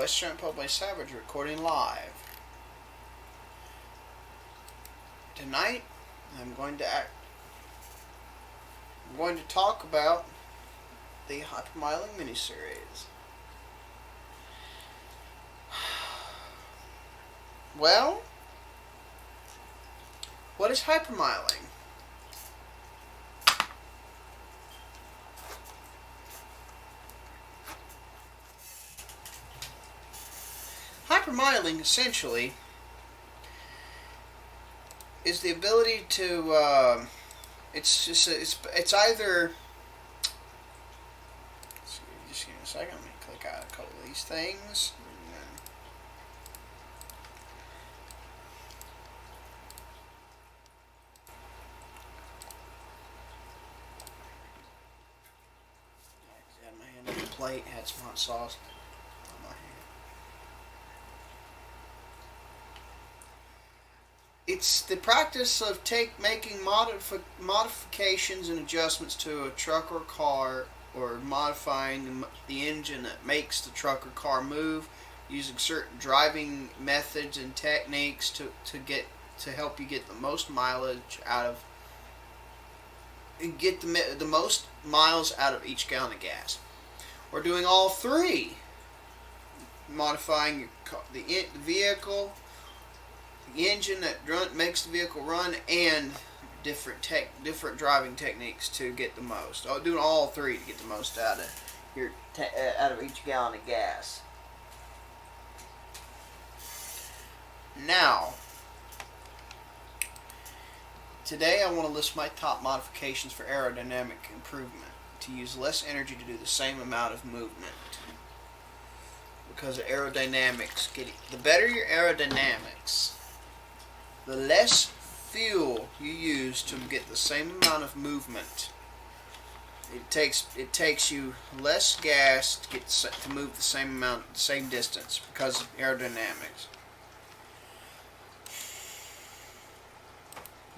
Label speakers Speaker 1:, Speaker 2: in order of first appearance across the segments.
Speaker 1: Western Public Savage recording live. Tonight, I'm going to talk about the Hypermiling Miniseries. Well, what is hypermiling? Hypermiling essentially is the ability to it's either, just give me a second, let me click out a couple of these things. I had my hand on the plate, had some hot sauce on my hand. It's the practice of making modifications and adjustments to a truck or car, or modifying the engine that makes the truck or car move, using certain driving methods and techniques to help you get the most mileage out of, and get the most miles out of each gallon of gas. Or doing all three: modifying the vehicle, the engine that makes the vehicle run, and different driving techniques to get the most. Doing all three to get the most out of each gallon of gas. Now, today I want to list my top modifications for aerodynamic improvement, to use less energy to do the same amount of movement. Because of aerodynamics, the better your aerodynamics, the less fuel you use to get the same amount of movement. It takes you less gas to move the same distance because of aerodynamics.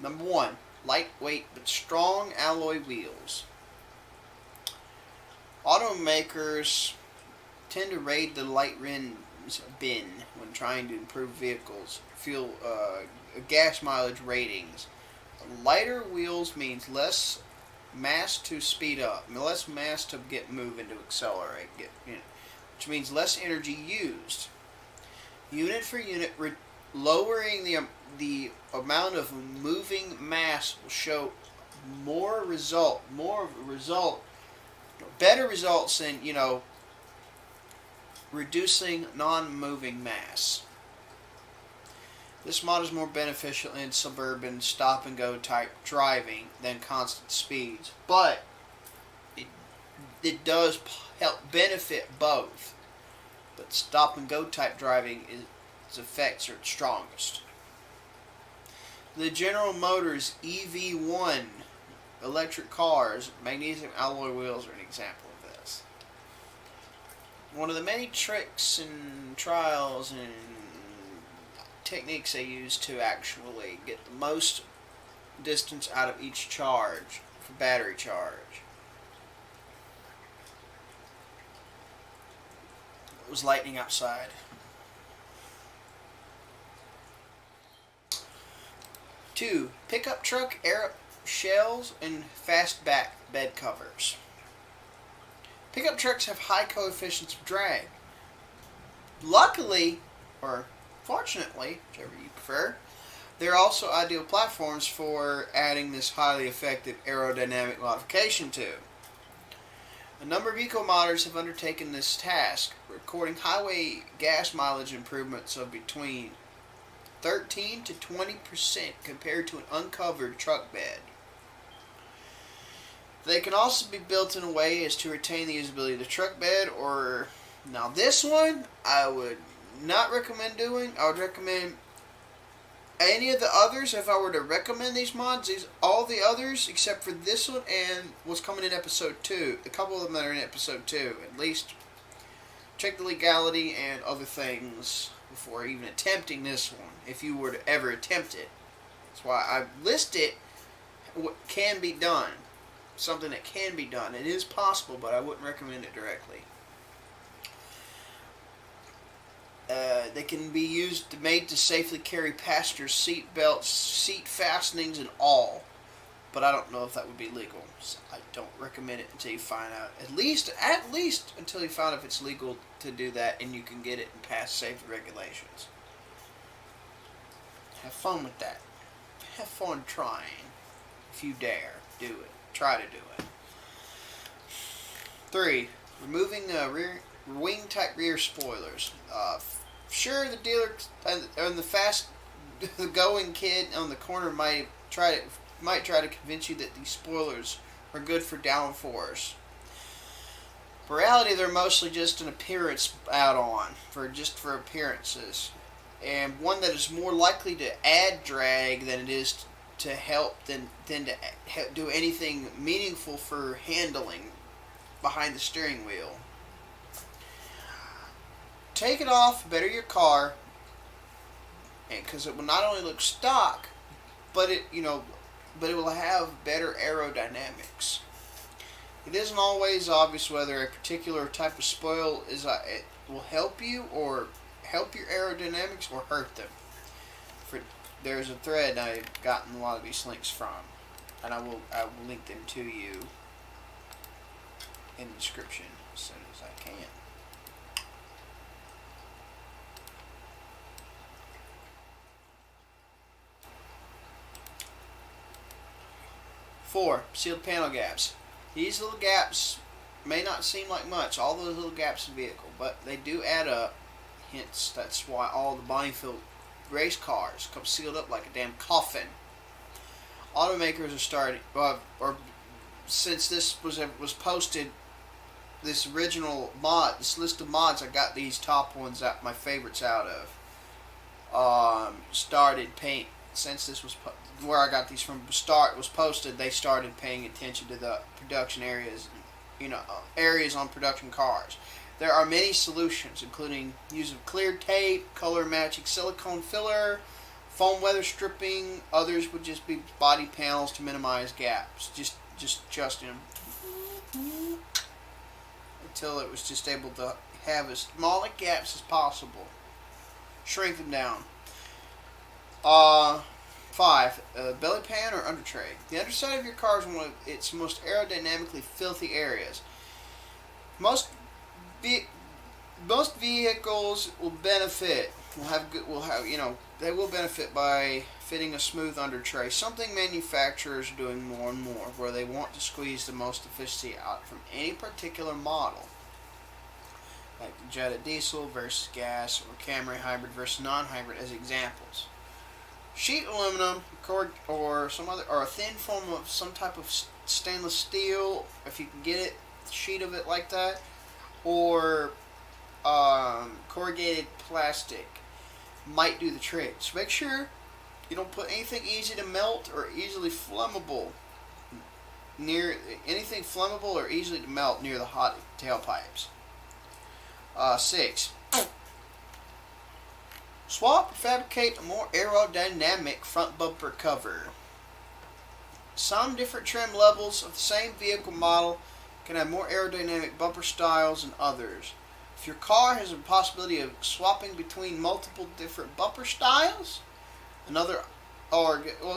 Speaker 1: Number one, lightweight but strong alloy wheels. Automakers tend to raid the light rims bin when trying to improve vehicles' gas mileage ratings. Lighter wheels means less mass to speed up, less mass to get moving, to accelerate, which means less energy used. Unit for unit, lowering the amount of moving mass will show better results than reducing non-moving mass. This mod is more beneficial in suburban stop-and-go type driving than constant speeds, but it does help benefit both. But stop-and-go type driving, its effects are strongest. The General Motors EV1 electric cars, magnesium alloy wheels are an example of this. One of the many tricks and trials and techniques they use to actually get the most distance out of each charge for battery charge. It was lightning outside. 2. Pickup truck air shells and fastback bed covers. Pickup trucks have high coefficients of drag. Luckily, or fortunately, whichever you prefer, they're also ideal platforms for adding this highly effective aerodynamic modification to. A number of eco-modders have undertaken this task, recording highway gas mileage improvements of between 13 to 20% compared to an uncovered truck bed. They can also be built in a way as to retain the usability of the truck bed, or now this one I would not recommend doing. I would recommend any of the others. If I were to recommend these mods, all the others except for this one and what's coming in episode 2. A couple of them that are in episode 2. At least check the legality and other things before even attempting this one, if you were to ever attempt it. That's why I listed what can be done. Something that can be done. It is possible, but I wouldn't recommend it directly. They can be made to safely carry passengers, seat belts, seat fastenings, and all. But I don't know if that would be legal. So I don't recommend it until you find out. At least until you find out if it's legal to do that and you can get it and pass safety regulations. Have fun with that. Have fun trying. If you dare, do it. Try to do it. 3. Removing wing type rear spoilers. Sure, the dealer and the fast going kid on the corner might try to convince you that these spoilers are good for downforce. In reality, they're mostly just an appearance add-on for appearances, and one that is more likely to add drag than it is to help than to do anything meaningful for handling behind the steering wheel. Take it off, better your car, because it will not only look stock, but it will have better aerodynamics. It isn't always obvious whether a particular type of spoil it will help you or help your aerodynamics or hurt them. There's a thread I've gotten a lot of these links from, and I will link them to you in the description as soon as I can. 4. Sealed panel gaps. These little gaps may not seem like much, all those little gaps in the vehicle, but they do add up. Hence, that's why all the Bonneville race cars come sealed up like a damn coffin. Automakers are starting, or since this was posted, this original mod, this list of mods, I got these top ones that my favorites out of. Started paying, since this was where I got these from, was posted, they started paying attention to the production areas, areas on production cars. There are many solutions, including use of clear tape, color matching silicone filler, foam weather stripping. Others would just be body panels to minimize gaps. Just until it was just able to have as small gaps as possible. Shrink them down. 5. Belly pan or under tray. The underside of your car is one of its most aerodynamically filthy areas. Most vehicles will benefit. They will benefit by fitting a smooth under tray. Something manufacturers are doing more and more, where they want to squeeze the most efficiency out from any particular model, like the Jetta diesel versus gas, or Camry hybrid versus non-hybrid as examples. Sheet aluminum, or a thin film of some type of stainless steel, if you can get it, a sheet of it like that, or corrugated plastic might do the trick. So make sure you don't put anything easy to melt or easily flammable near the hot tailpipes. 6. Swap or fabricate a more aerodynamic front bumper cover. Some different trim levels of the same vehicle model can have more aerodynamic bumper styles than others. If your car has a possibility of swapping between multiple different bumper styles,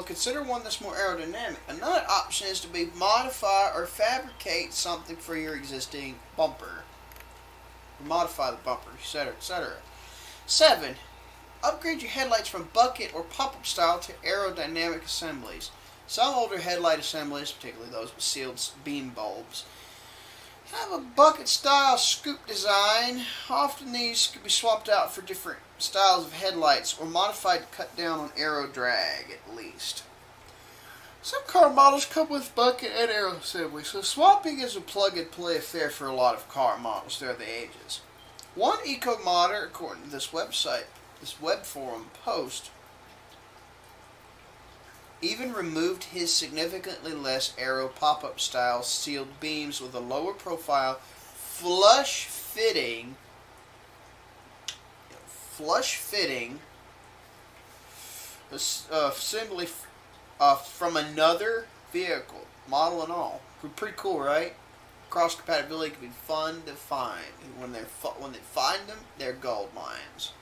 Speaker 1: consider one that's more aerodynamic. Another option is to modify or fabricate something for your existing bumper. Modify the bumper, etc., etc. 7. Upgrade your headlights from bucket or pop-up style to aerodynamic assemblies. Some older headlight assemblies, particularly those with sealed beam bulbs, have a bucket-style scoop design. Often these can be swapped out for different styles of headlights or modified to cut down on aero drag at least. Some car models come with bucket and aero assemblies, so swapping is a plug-and-play affair for a lot of car models throughout the ages. One eco-modder, according to this web forum post, even removed his significantly less aero pop-up style sealed beams with a lower profile, flush fitting assembly from another vehicle, model and all. Pretty cool, right? Cross compatibility can be fun to find, and when they find them, they're gold mines.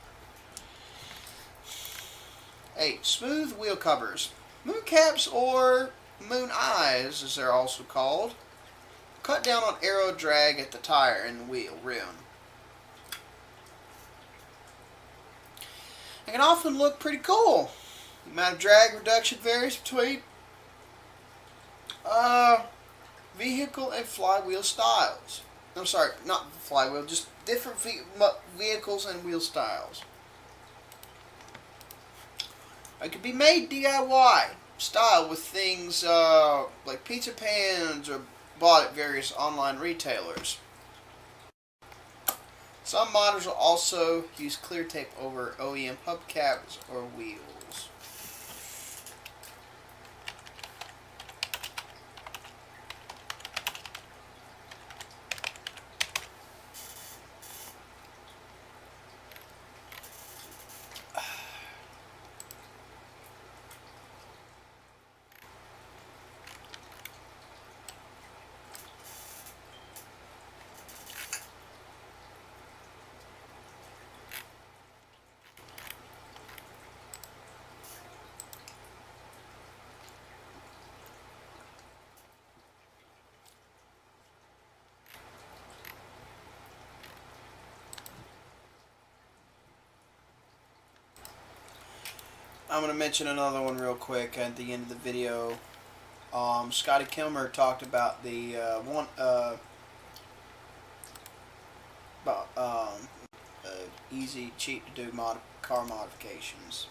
Speaker 1: 8. Smooth wheel covers. Moon caps, or moon eyes as they're also called, cut down on aero drag at the tire and the wheel rim. It can often look pretty cool. The amount of drag reduction varies between vehicle and flywheel styles. I'm sorry, not flywheel, just different vehicles and wheel styles. It could be made DIY style with things like pizza pans, or bought at various online retailers. Some modders will also use clear tape over OEM hubcaps or wheels. I'm going to mention another one real quick at the end of the video. Scotty Kilmer talked about the easy, cheap to do car modifications.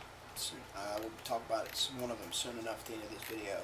Speaker 1: I will talk about one of them soon enough at the end of this video.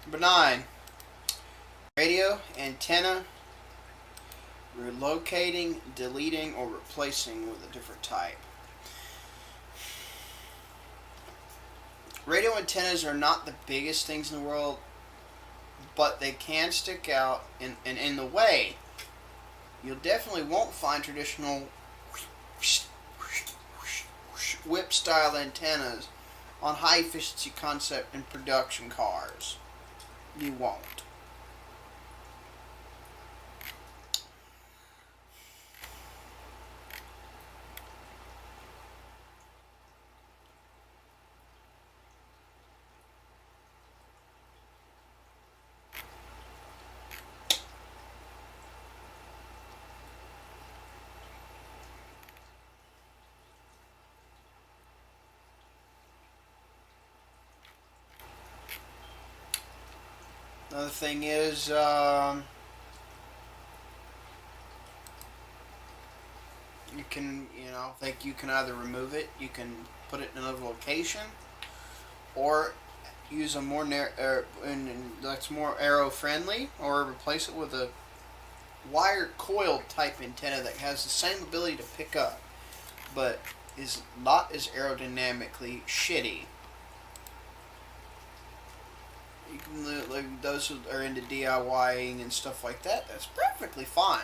Speaker 1: Number 9. Radio antenna relocating, deleting, or replacing with a different type. Radio antennas are not the biggest things in the world, but they can stick out, and in the way you definitely won't find traditional whip style antennas on high efficiency concept and production cars. You won't. Another thing is, you can either remove it, you can put it in another location, or use a more that's more aero friendly, or replace it with a wire coil type antenna that has the same ability to pick up, but is not as aerodynamically shitty. You can, like those who are into DIYing and stuff like that, that's perfectly fine.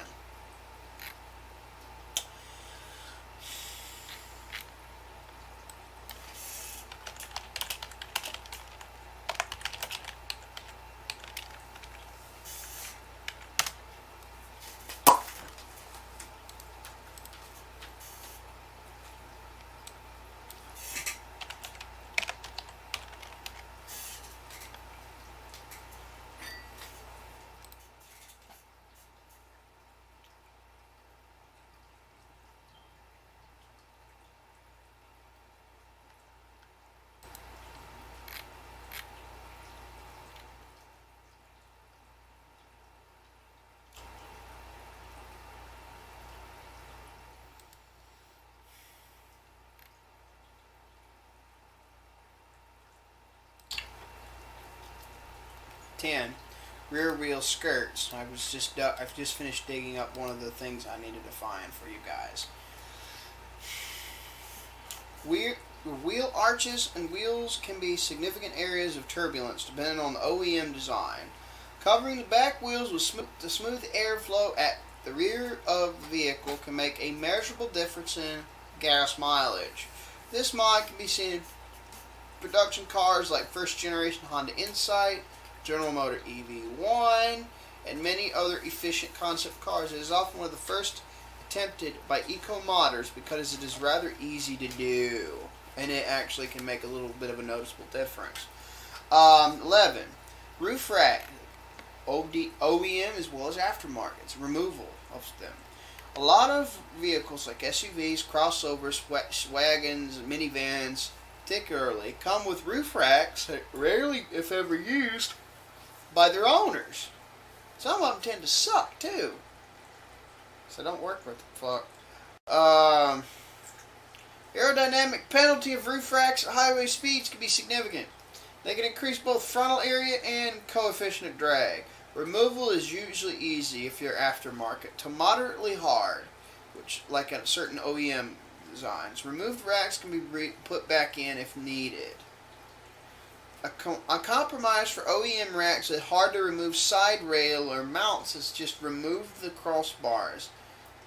Speaker 1: Ten. rear wheel skirts. I've just finished digging up one of the things I needed to find for you guys. Wheel arches and wheels can be significant areas of turbulence depending on the OEM design. Covering the back wheels with smooth airflow at the rear of the vehicle can make a measurable difference in gas mileage. This mod can be seen in production cars like first generation Honda Insight, General Motors EV1, and many other efficient concept cars. It is often one of the first attempted by eco-modders because it is rather easy to do, and it actually can make a little bit of a noticeable difference. 11. Roof rack, OEM as well as aftermarkets, removal of them. A lot of vehicles like SUVs, crossovers, wagons, minivans, particularly, come with roof racks that rarely, if ever, used by their owners. Some of them tend to suck too, so don't work with the fuck. Aerodynamic penalty of roof racks at highway speeds can be significant. They can increase both frontal area and coefficient of drag. Removal is usually easy if you're aftermarket to moderately hard, which like at certain OEM designs. Removed racks can be put back in if needed. A compromise for OEM racks with hard to remove side rail or mounts is just remove the crossbars.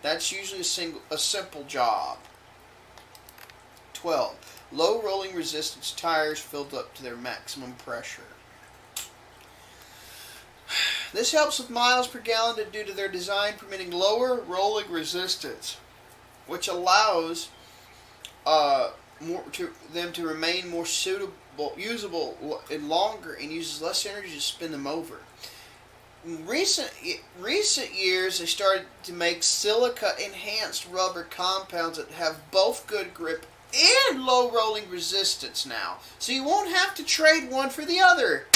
Speaker 1: That's usually a simple job. 12. Low rolling resistance tires filled up to their maximum pressure. This helps with miles per gallon due to their design permitting lower rolling resistance, which allows them to remain more usable and longer, and uses less energy to spin them over. In recent years, they started to make silica enhanced rubber compounds that have both good grip and low rolling resistance now, so you won't have to trade one for the other.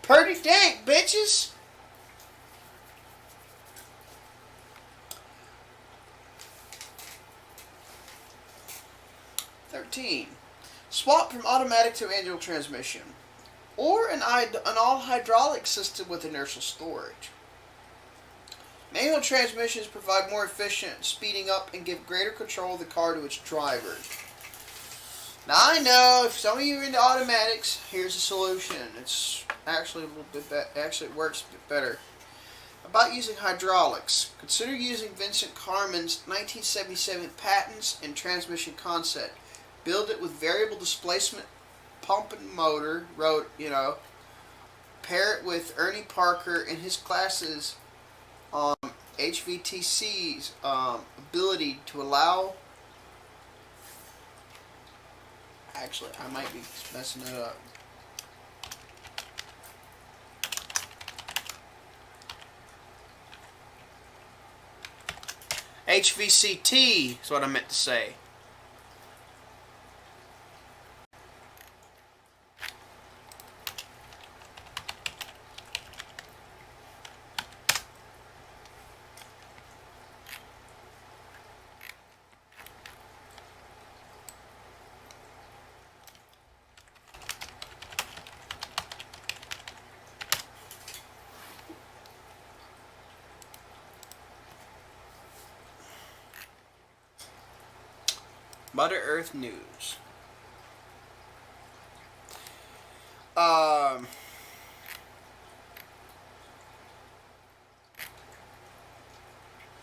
Speaker 1: Pretty dank, bitches. Swap from automatic to manual transmission, or an all-hydraulic system with inertial storage. Manual transmissions provide more efficient speeding up and give greater control of the car to its driver. Now I know if some of you are into automatics, here's a solution. It's actually a little bit it works a bit better. About using hydraulics, consider using Vincent Carman's 1977 patents and transmission concept. Build it with variable displacement pump and motor, pair it with Ernie Parker and his classes on HVTC's ability to allow. Actually, I might be messing it up. HVCT is what I meant to say. Mother Earth news.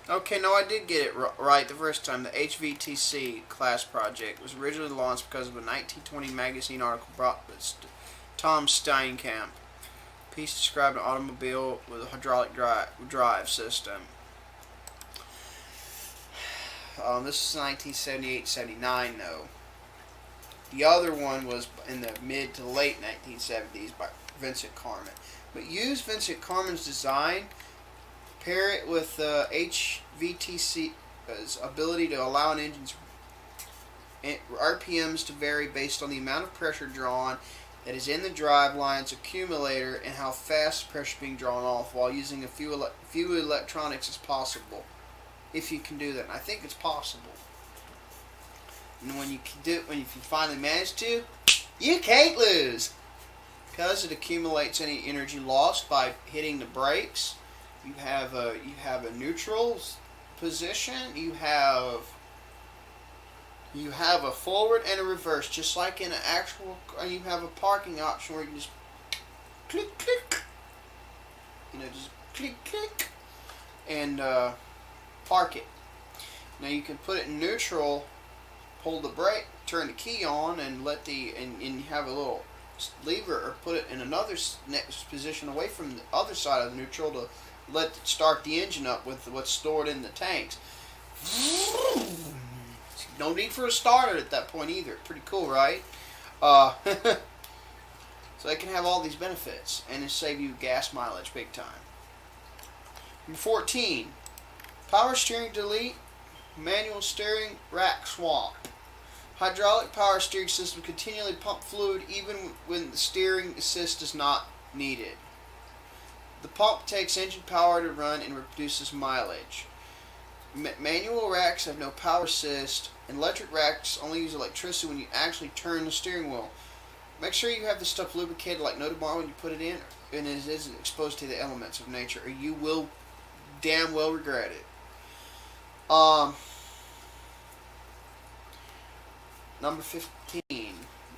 Speaker 1: Okay, no, I did get it right the first time. The HVTC class project was originally launched because of a 1920 magazine article brought by Tom Steinkamp. The piece described an automobile with a hydraulic drive system. This is 1978-79, though. The other one was in the mid to late 1970s by Vincent Carman. But use Vincent Carman's design, pair it with HVTC's ability to allow an engine's RPMs to vary based on the amount of pressure drawn that is in the driveline's accumulator and how fast pressure is being drawn off, while using a few electronics as possible. If you can do that, and I think it's possible. And when you can do it, when you finally manage to, you can't lose. because it accumulates any energy lost by hitting the brakes. You have a neutral position. You have a forward and a reverse, just like in an actual. You have a parking option where you can just click click. Just click click and park it. Now you can put it in neutral, pull the brake, turn the key on, and and you have a little lever, or put it in another next position away from the other side of the neutral to let it start the engine up with what's stored in the tanks. No need for a starter at that point either. Pretty cool, right? So it can have all these benefits and it save you gas mileage big time. Number 14, power steering delete, manual steering rack swap. Hydraulic power steering system continually pump fluid even when the steering assist is not needed. The pump takes engine power to run and reduces mileage. Manual racks have no power assist, and electric racks only use electricity when you actually turn the steering wheel. Make sure you have this stuff lubricated like no tomorrow when you put it in, and it isn't exposed to the elements of nature, or you will damn well regret it. Number 15.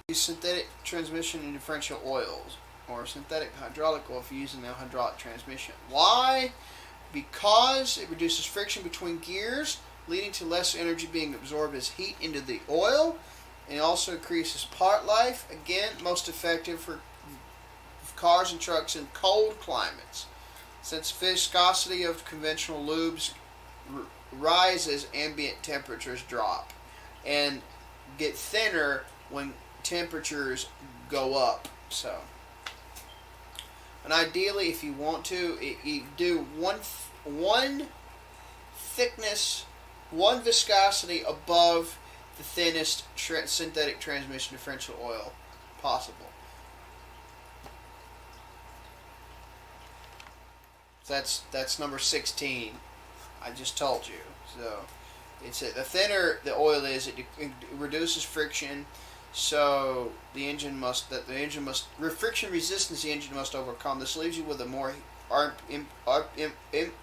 Speaker 1: Use synthetic transmission and differential oils, or synthetic hydraulic oil if you're using the hydraulic transmission. Why? Because it reduces friction between gears, leading to less energy being absorbed as heat into the oil, and it also increases part life. Again, most effective for cars and trucks in cold climates, since viscosity of conventional lubes rises as ambient temperatures drop, and get thinner when temperatures go up. So, and ideally, if you want to, you do one thickness, one viscosity above the thinnest synthetic transmission differential oil possible. That's number 16. I just told you. So the thinner the oil is, it reduces friction. So friction resistance the engine must overcome. This leaves you with a more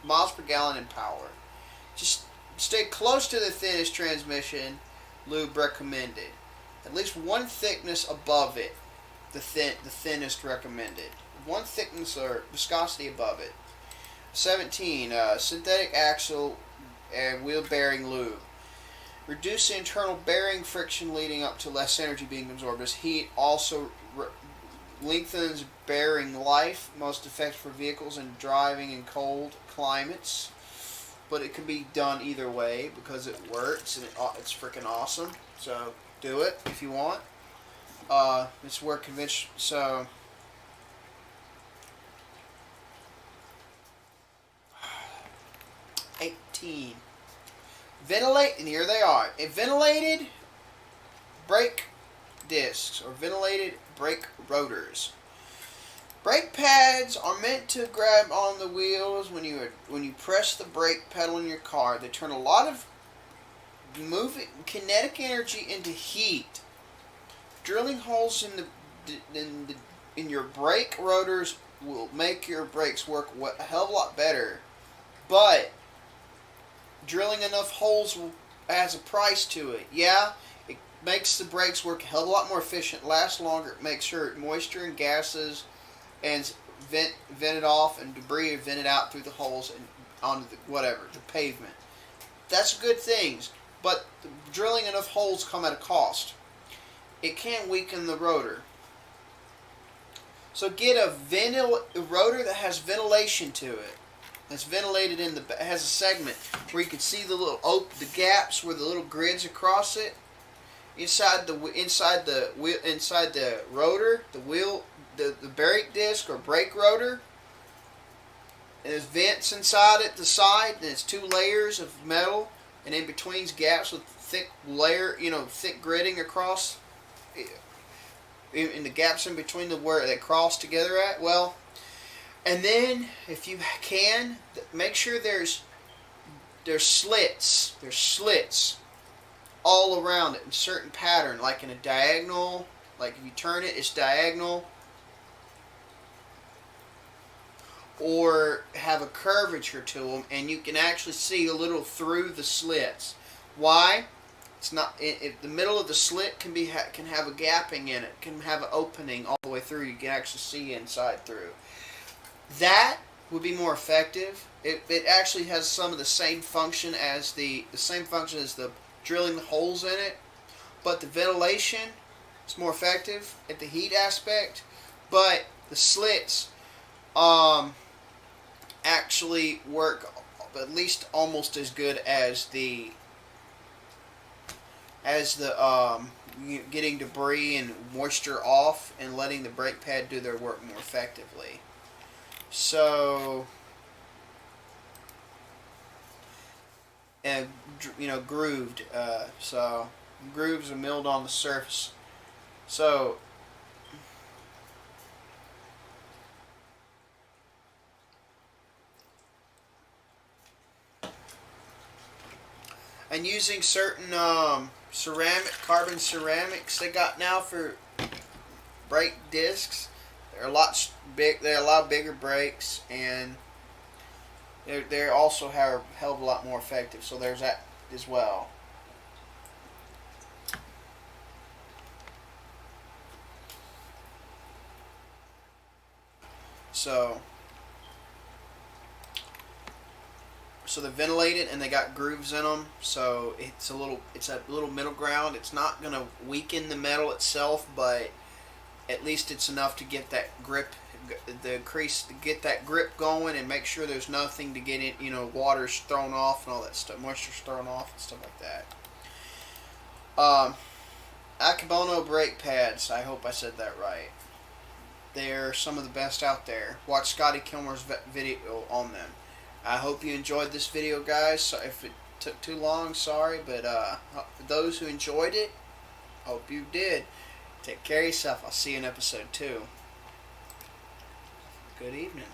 Speaker 1: miles per gallon in power. Just stay close to the thinnest transmission lube recommended. At least one thickness above it, the thinnest recommended. One thickness or viscosity above it. 17. Synthetic axle and wheel bearing lube. Reduce the internal bearing friction, leading up to less energy being absorbed as heat. Also lengthens bearing life. Most effective for vehicles and driving in cold climates. But it can be done either way because it works and it's freaking awesome. So do it if you want. It's where convention. So 18. Ventilate, and here they are. Ventilated brake discs or ventilated brake rotors. Brake pads are meant to grab on the wheels when you press the brake pedal in your car. They turn a lot of kinetic energy into heat. Drilling holes in your brake rotors will make your brakes work a hell of a lot better, but drilling enough holes has a price to it. Yeah, it makes the brakes work a hell of a lot more efficient, last longer. It makes sure moisture and gases and vented off and debris are vented out through the holes and onto the pavement. That's good things, but drilling enough holes come at a cost. It can weaken the rotor. So get a rotor that has ventilation to it. That's ventilated has a segment where you can see the the gaps where the little grids across it. Inside the rotor, the brake disc or brake rotor. And there's vents inside it, the side, and it's 2 layers of metal, and in between's gaps with thick gridding across. In the gaps in between where they cross together at. Well, and then if you can, make sure there's slits. There's slits all around it in a certain pattern, like in a diagonal. Like if you turn it, it's diagonal. or have a curvature to them, and you can actually see a little through the slits. Why? It's not. The middle of the slit can have a gapping in it, can have an opening all the way through. You can actually see inside through. That would be more effective. It actually has some of the same function as the drilling the holes in it, but the ventilation is more effective at the heat aspect. But the slits actually work at least almost as good as the getting debris and moisture off and letting the brake pad do their work more effectively. So, and grooved. So grooves are milled on the surface. So and using certain carbon ceramics they got now for brake discs. They're a lot big. They allow bigger brakes, and they're also a hell of a lot more effective. So there's that as well. So they're ventilated and they got grooves in them. So it's a little middle ground. It's not gonna weaken the metal itself, but at least it's enough to get that grip, get that grip going, and make sure there's nothing to get in, water's thrown off and all that stuff, moisture's thrown off and stuff like that. Akebono brake pads, I hope I said that right. They're some of the best out there. Watch Scotty Kilmer's video on them. I hope you enjoyed this video, guys. So if it took too long, sorry, but for those who enjoyed it, hope you did. Take care of yourself. I'll see you in episode 2. Good evening.